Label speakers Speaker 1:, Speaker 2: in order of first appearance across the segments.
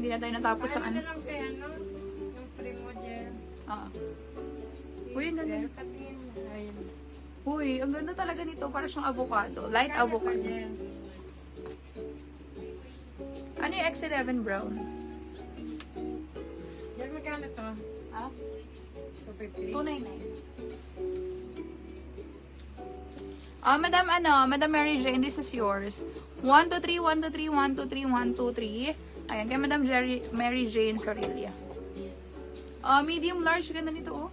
Speaker 1: Hindi na tayo natapos sa
Speaker 2: Ano
Speaker 1: ano.
Speaker 2: na lang kaya, no? Yung Primogel.
Speaker 1: Ah. Uy, ang ganda.
Speaker 2: Sir, patingin mo. Ayun.
Speaker 1: Uy, ang ganda talaga nito. Para siyang avocado. Light avocado.
Speaker 2: Yan.
Speaker 1: Ano yung X11 brown?
Speaker 2: Yan, magkano to?
Speaker 1: Ah?
Speaker 2: 250.
Speaker 1: 299. Madam, Madam Mary Jane, this is yours. 1, 2, 3, 1, 2, 3, 1, 2, 3, 1, 2, 3. Ayan, kay Madam Mary Jane Sorilla. Medium large, ganda nito, oh.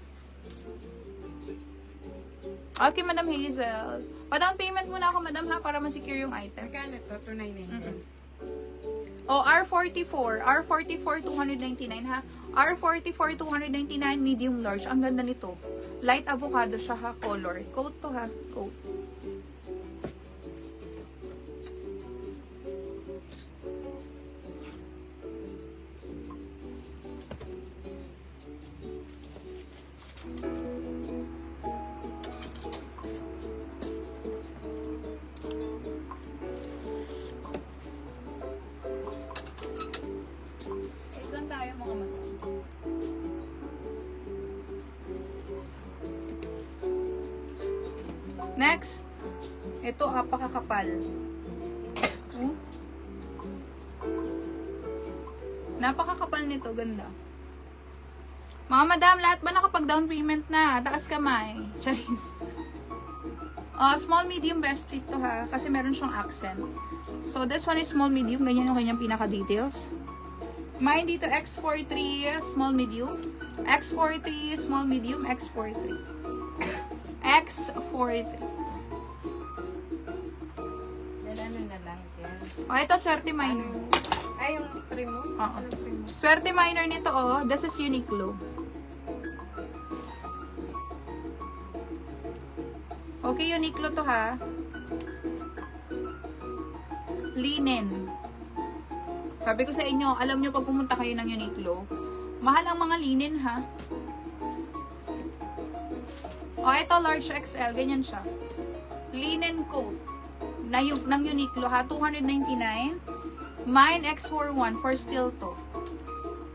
Speaker 1: Okay, Madam Hazel. Pa-down payment muna ako, Madam, ha, para ma-secure yung item.
Speaker 2: Magkano to? 299.
Speaker 1: O, R44. R44, 299, ha? R44, 299, medium large. Ang ganda nito. Light avocado siya, ha? Color. Coat to, ha? Coat. Wait lang tayo, mga mata. Next, ito apakakapal. Oh. Napakakapal nito, ganda. Mga madam, lahat ba nakapag-down payment na? Taas kamay. Charis. Small, medium, best fit to, ha? Kasi meron siyang accent. So, this one is small, medium. Ganyan yung kanyang pinaka-details. Mine dito, X43, small, medium. X43, small, medium, X43. X43.
Speaker 2: Yan, ano na lang. Yan.
Speaker 1: Ito, swerte minor.
Speaker 2: Ay, yung Primo?
Speaker 1: Oo.
Speaker 2: Saan ang Primo?
Speaker 1: Swerte minor nito, oh. This is Uniqlo. Okay, Uniqlo to, ha. Linen. Sabi ko sa inyo, alam nyo pag pumunta kayo ng Uniqlo, mahal ang mga linen, ha. Ito, large XL. Ganyan siya. Linen coat. Ng Uniqlo, ha. 299. Mine, X41. For steel to.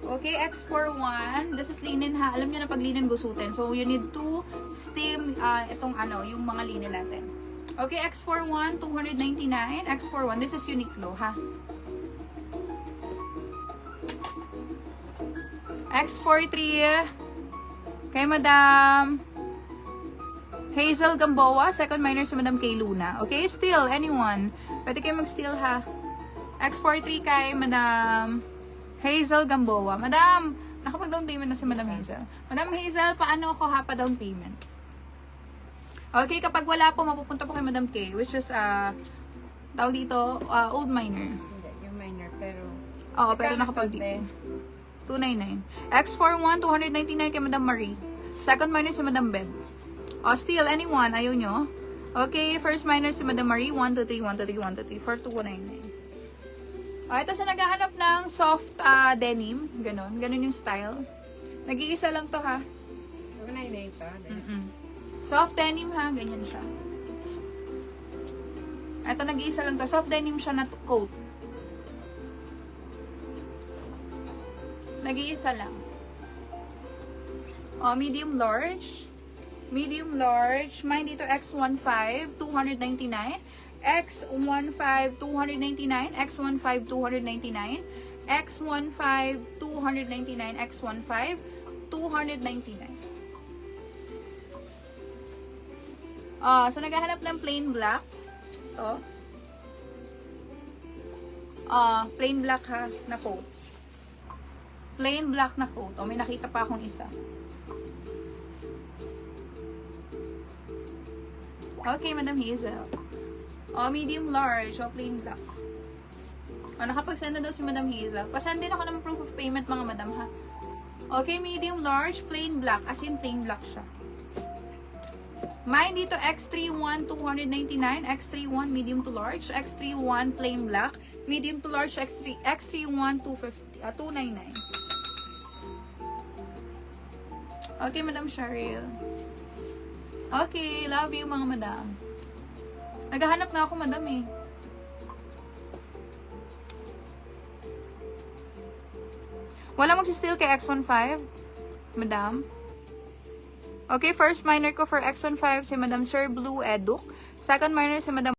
Speaker 1: Okay, X41. This is linen, ha. Alam nyo na pag linen gusutin. So, you need to steam itong yung mga linen natin. Okay, X41, 299. X41. This is Uniqlo, ha. X43. Kay Madam Hazel Gamboa. Second minor si Madam Kay Luna. Okay, steal. Anyone. Pwede kayo mag-steal, ha. X43 kay Madam Hazel Gamboa. Madam, nakapag-down payment na si Madam Hazel. Madam Hazel, paano ako pa-down payment? Okay, kapag wala po, mapupunta po kay Madam K, which is, tawag dito, old minor.
Speaker 2: Hindi, yung minor, pero...
Speaker 1: Oo, pero nakapag-dito. 299. X41, 299 kay Madam Marie. Second minor si Madam Beb. Still, anyone? Ayaw nyo? Okay, first minor si Madam Marie. 1, 2, 3, 1, 2, 3, 1, 2, 3, 4, 2, 199. Ito sa naghahanap ng soft denim. Ganon. Ganon yung style. Nag-iisa lang to, ha.
Speaker 2: 299 to.
Speaker 1: Soft denim, ha. Ganyan siya. Ito, nag-iisa lang to. Soft denim siya na coat. Nag-iisa lang. Medium large. Medium large. Mine dito X15, 299. X15, 299. X15, 299. X15, 299. X15, 299. So, naghahanap ng plain black. To. Plain black, ha, na coat. Plain black na coat. May nakita pa akong isa. Okay, Madam Hazel. Medium large. Plain black. Nakapag-send na daw si Madam Hazel. Pasend din ako ng proof of payment, mga madam, ha. Okay, medium large, plain black. As in, plain black siya. Mine dito, X31, 299. X31, medium to large. X31, plain black. Medium to large, X31, 299. Okay, Madam Cheryl. Okay, love you, mga madam. Naghahanap nga ako, madam, eh. Wala magsisteal kay X15? Madam? Okay, first minor ko for X15 si Madam Sir Blue Eduk. Second minor si Madam